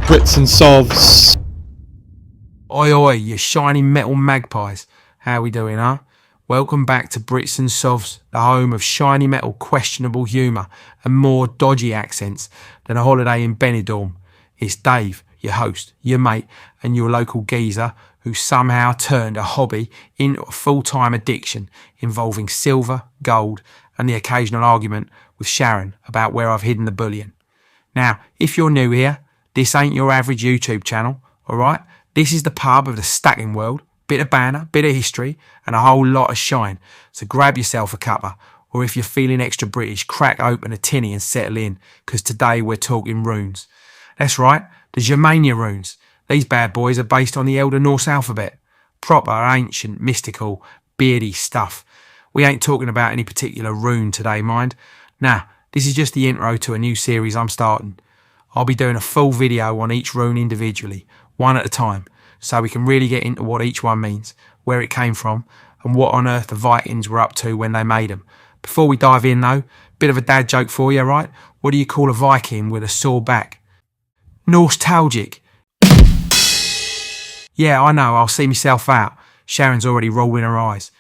Brits and Sovs. Oi oi, you shiny metal magpies. How we doing, huh? Welcome back to Brits and Sovs, the home of shiny metal, questionable humour and more dodgy accents than a holiday in Benidorm. It's Dave, your host, your mate and your local geezer who somehow turned a hobby into a full-time addiction involving silver, gold and the occasional argument with Sharon about where I've hidden the bullion. Now, if you're new here, this ain't your average YouTube channel, alright? This is the pub of the stackin world. Bit of banner, bit of history, and a whole lot of shine. So grab yourself a cuppa, or if you're feeling extra British, crack open a tinny and settle in, because today we're talking runes. That's right, the Germania Runes. These bad boys are based on the Elder Norse alphabet. Proper, ancient, mystical, beardy stuff. We ain't talking about any particular rune today, mind. Nah, this is just the intro to a new series I'm starting. I'll be doing a full video on each rune individually, one at a time, so we can really get into what each one means, where it came from, and what on earth the Vikings were up to when they made them. Before we dive in though, bit of a dad joke for you, right? What do you call a Viking with a sore back? Nostalgic. Yeah, I know, I'll see myself out. Sharon's already rolling her eyes.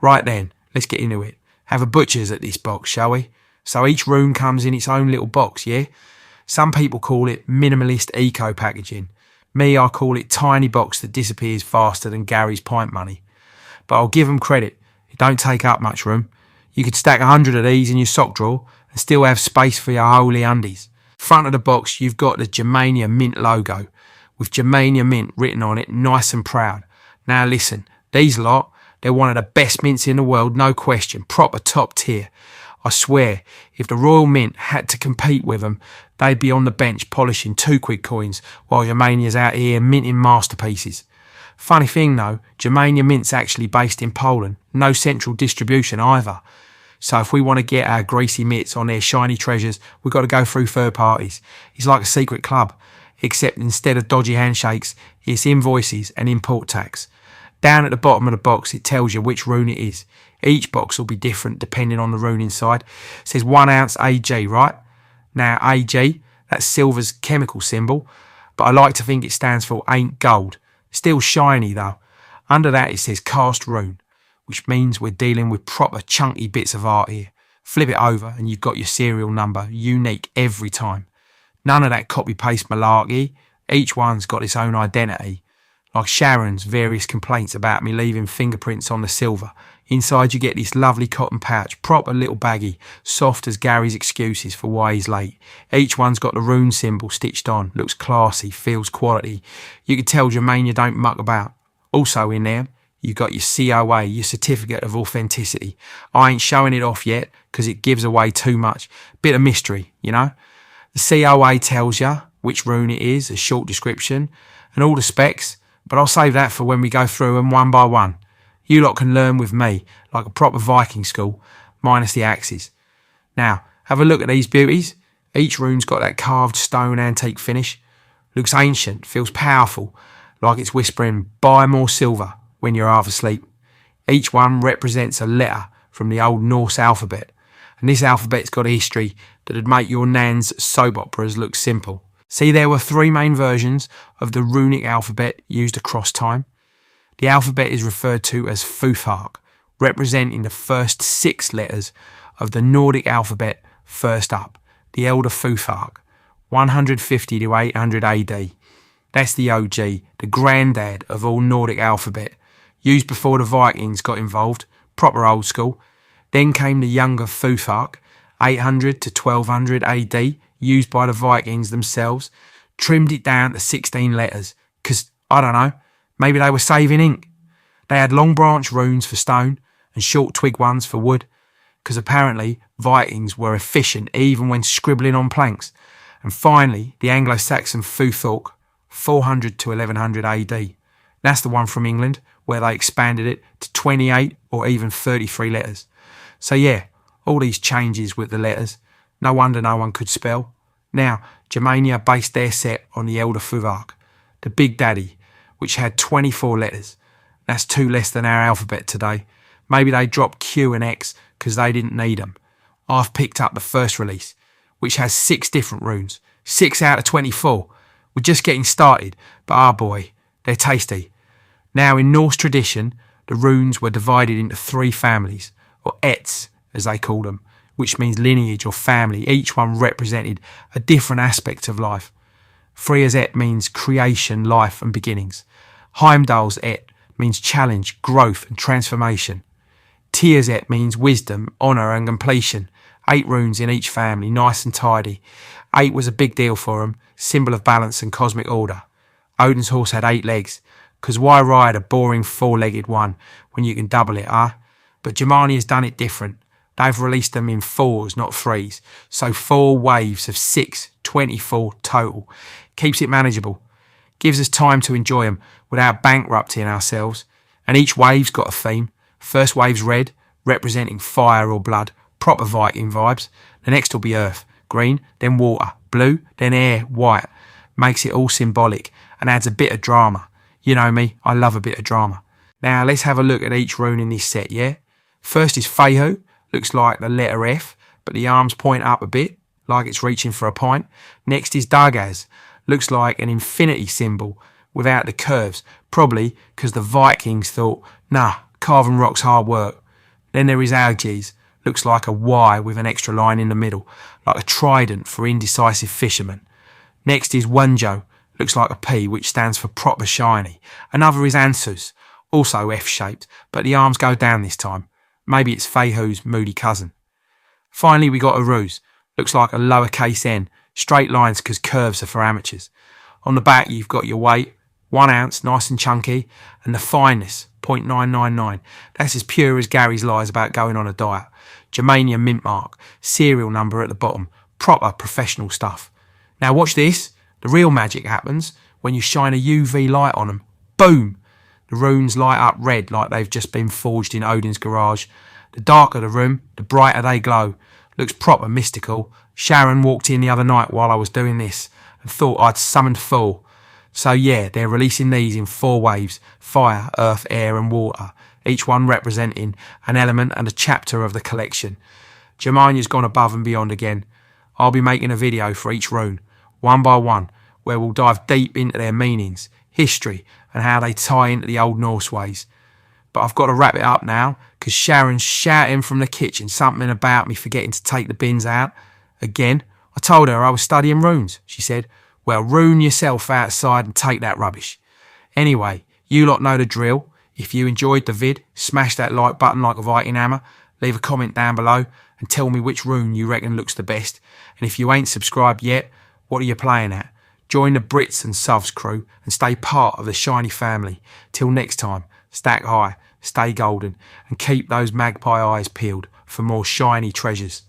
Right then, let's get into it. Have a butcher's at this box, shall we? So each rune comes in its own little box, yeah? Some people call it minimalist eco packaging. Me, I call it tiny box that disappears faster than Gary's pint money. But I'll give them credit. It don't take up much room. You could stack 100 of these in your sock drawer and still have space for your holy undies. Front of the box, you've got the Germania Mint logo, with Germania Mint written on it, nice and proud. Now listen, these lot, they're one of the best mints in the world, no question, proper top tier. I swear, if the Royal Mint had to compete with them, they'd be on the bench polishing 2-quid coins while Germania's out here minting masterpieces. Funny thing though, Germania Mint's actually based in Poland, no central distribution either. So if we want to get our greasy mitts on their shiny treasures, we've got to go through third parties. It's like a secret club, except instead of dodgy handshakes, it's invoices and import tax. Down at the bottom of the box, it tells you which rune it is. Each box will be different depending on the rune inside. It says 1 ounce AG, right? Now, AG, that's silver's chemical symbol, but I like to think it stands for ain't gold. Still shiny though. Under that, it says cast rune, which means we're dealing with proper chunky bits of art here. Flip it over and you've got your serial number, unique every time. None of that copy-paste malarkey. Each one's got its own identity. Like Sharon's various complaints about me leaving fingerprints on the silver. Inside you get this lovely cotton pouch, proper little baggy, soft as Gary's excuses for why he's late. Each one's got the rune symbol stitched on, looks classy, feels quality. You can tell Germania don't muck about. Also in there, you've got your COA, your certificate of authenticity. I ain't showing it off yet because it gives away too much. Bit of mystery, you know. The COA tells you which rune it is, a short description, and all the specs. But I'll save that for when we go through them one by one. You lot can learn with me, like a proper Viking school, minus the axes. Now, have a look at these beauties. Each rune's got that carved stone antique finish. Looks ancient, feels powerful, like it's whispering, buy more silver when you're half asleep. Each one represents a letter from the old Norse alphabet. And this alphabet's got a history that'd make your nan's soap operas look simple. See, there were 3 main versions of the runic alphabet used across time. The alphabet is referred to as Futhark, representing the first 6 letters of the Nordic alphabet first up, the Elder Futhark, 150 to 800 AD. That's the OG, the granddad of all Nordic alphabet, used before the Vikings got involved, proper old school. Then came the younger Futhark, 800 to 1200 AD, used by the Vikings themselves, trimmed it down to 16 letters, because, I don't know, maybe they were saving ink. They had long branch runes for stone and short twig ones for wood, because apparently Vikings were efficient even when scribbling on planks. And finally, the Anglo-Saxon Futhark, 400 to 1100 AD. That's the one from England, where they expanded it to 28 or even 33 letters. So yeah, all these changes with the letters. No wonder no one could spell. Now, Germania based their set on the Elder Futhark, the Big Daddy, which had 24 letters. That's 2 less than our alphabet today. Maybe they dropped Q and X because they didn't need them. I've picked up the first release, which has 6 different runes. 6 out of 24. We're just getting started, but boy, they're tasty. Now, in Norse tradition, the runes were divided into 3 families, or ets, as they call them, which means lineage or family. Each one represented a different aspect of life. Freya's et means creation, life and beginnings. Heimdall's et means challenge, growth and transformation. Tyr's et means wisdom, honour and completion. 8 runes in each family, nice and tidy. 8 was a big deal for them, symbol of balance and cosmic order. Odin's horse had 8 legs, because why ride a boring 4-legged one when you can double it, But Germania's done it different. They've released them in 4s, not 3s. So 4 waves of 6, 24 total. Keeps it manageable. Gives us time to enjoy them without bankrupting ourselves. And each wave's got a theme. First wave's red, representing fire or blood. Proper Viking vibes. The next will be earth, green, then water, blue, then air, white. Makes it all symbolic and adds a bit of drama. You know me, I love a bit of drama. Now let's have a look at each rune in this set, yeah? First is Fehu. Looks like the letter F, but the arms point up a bit, like it's reaching for a pint. Next is Dagaz. Looks like an infinity symbol without the curves, probably because the Vikings thought, nah, carving rock's hard work. Then there is Algies. Looks like a Y with an extra line in the middle, like a trident for indecisive fishermen. Next is Wanjo. Looks like a P, which stands for proper shiny. Another is Ansus, also F-shaped, but the arms go down this time. Maybe it's Fehu's moody cousin. Finally, we got Aruz. Looks like a lowercase n. Straight lines because curves are for amateurs. On the back, you've got your weight, 1 ounce, nice and chunky, and the fineness, 0.999. That's as pure as Gary's lies about going on a diet. Germania Mint mark, serial number at the bottom. Proper professional stuff. Now watch this. The real magic happens when you shine a UV light on them. Boom! The runes light up red like they've just been forged in Odin's garage. The darker the room, the brighter they glow. Looks proper mystical. Sharon walked in the other night while I was doing this and thought I'd summoned Thor. So yeah, they're releasing these in 4 waves: fire, earth, air and water, each one representing an element and a chapter of the collection. Germania's gone above and beyond again. I'll be making a video for each rune, one by one, where we'll dive deep into their meanings, history and how they tie into the old Norse ways. But I've got to wrap it up now because Sharon's shouting from the kitchen something about me forgetting to take the bins out. Again, I told her I was studying runes. She said, well, rune yourself outside and take that rubbish. Anyway, you lot know the drill. If you enjoyed the vid, smash that like button like a Viking hammer, leave a comment down below and tell me which rune you reckon looks the best. And if you ain't subscribed yet, what are you playing at? Join the Brits Sovs crew and stay part of the shiny family. Till next time, stack high, stay golden and keep those magpie eyes peeled for more shiny treasures.